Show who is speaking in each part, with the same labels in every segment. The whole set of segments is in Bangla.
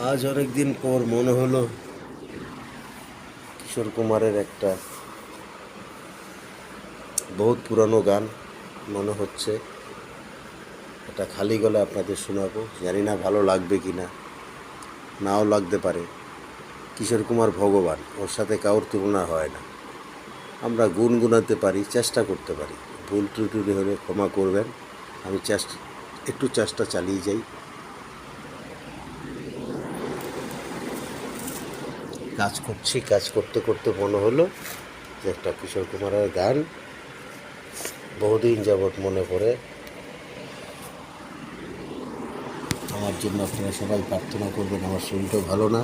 Speaker 1: আজ অনেক দিন পর মনে হলো কিশোর কুমারের একটা বহুত পুরানো গান মনে হচ্ছে এটা খালি গলে আপনাদের শোনাবো। জানি না ভালো লাগবে কি না, নাও লাগতে পারে। কিশোর কুমার ভগবান, ওর সাথে কারোর তুলনা হয় না। আমরা গুনগুনাতে পারি, চেষ্টা করতে পারি। ভুল ত্রুটি হলে ক্ষমা করবেন। আমি একটু চেষ্টা চালিয়ে যাই। কাজ করছি, কাজ করতে করতে মনে হলো যে একটা কিশোর কুমারের গান বহুদিন যাবৎ মনে পড়ে। আমার জন্য আপনারা সবাই প্রার্থনা করবেন। আমার শরীরটাও ভালো না,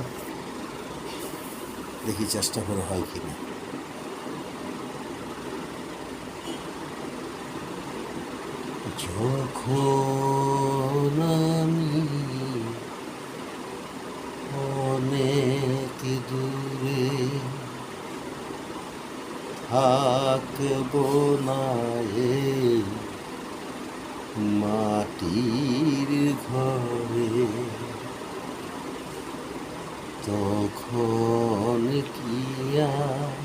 Speaker 1: দেখি চেষ্টা করে হয় কি না। যখন আমি অনেক দূরে থাকব না এই মাটির ঘরে, তখন কি আর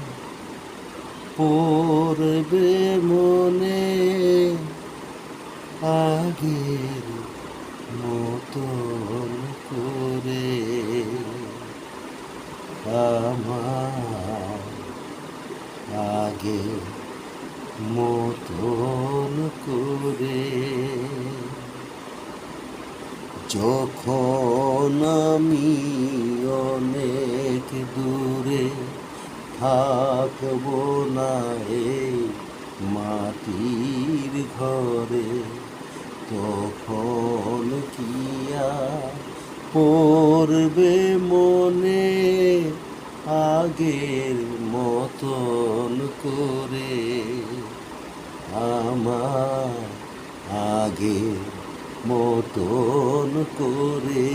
Speaker 1: পড়বে মনে আগের মতন করে আমার আগে মতন করে। যখন আমি অনেক দূরে থাকব না এই মাটির ঘরে, তখন কি আর পড়বে মনে আগের মতন করে আমার আগের মতন করে।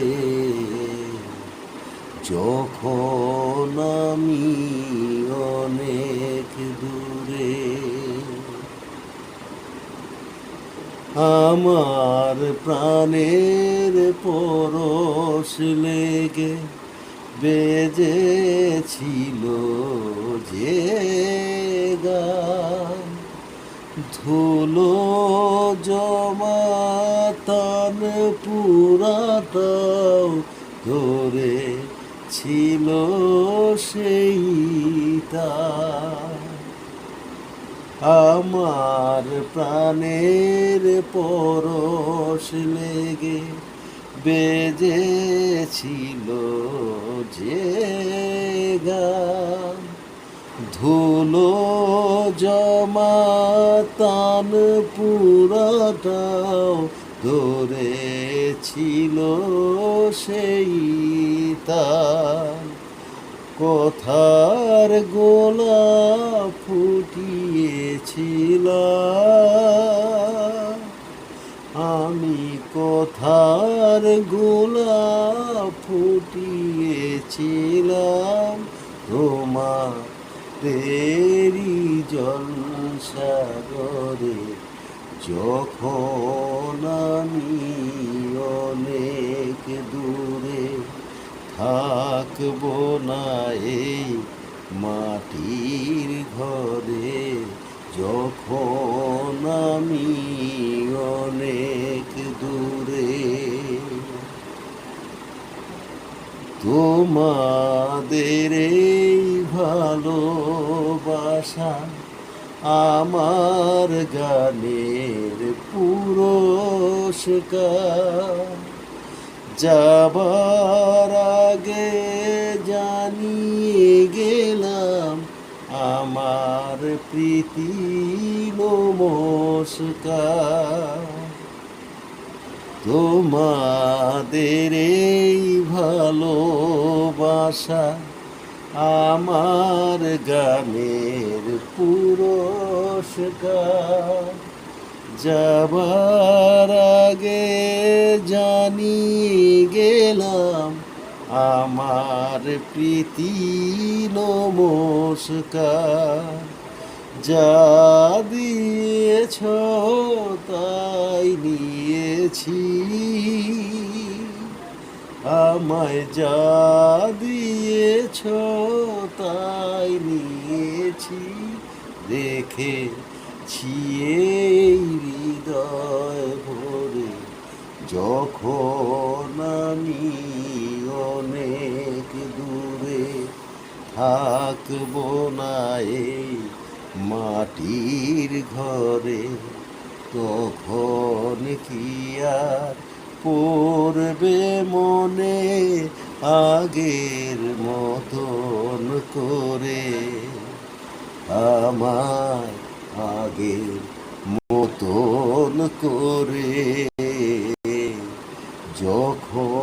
Speaker 1: যখন আমি অনেক দূরে, আমার প্রাণের পরশ লেগে বেজেছিল যে গান, ধুলো জমা তান পুরাটাও ধরে ছিল সেই তার। আমার প্রাণের পরশ লেগে বেজেছিল যে গান, ধুলো জমা তান পুরাটাও ধরেছিল সেই তার। কথার গোলাপ ফুটিয়েছিল আমি, কথার গোলাপ ফুটিয়েছিলাম তোমাদেরই জলসাগরে। যখন আমি অনেক দূরে থাকব না এই মাটির ঘরে, যখন আমি অনেক দূরে, তোমাদের এই ভালোবাসা আমার গানের পুরস্কার। যাবার আগে জানিয়ে গেলাম আমার প্রীতি নমস্কার। তোমাদের এই ভালোবাসা আমার গানের পুরস্কার। যাবার আগে জানিয়ে গেলাম আমার প্রীতি নমস্কার। যা দিয়েছ তাই নিয়েছি, আমায় যা দিয়েছ তাই নিয়েছি, রেখেছি এই হৃদয় ভরে। যখন আমি অনেক দূরে থাকবো না এই মাটির ঘরে, তখন কি আর পড়বে মনে আগের মতন করে, আমায় আগের মতন করে। যখন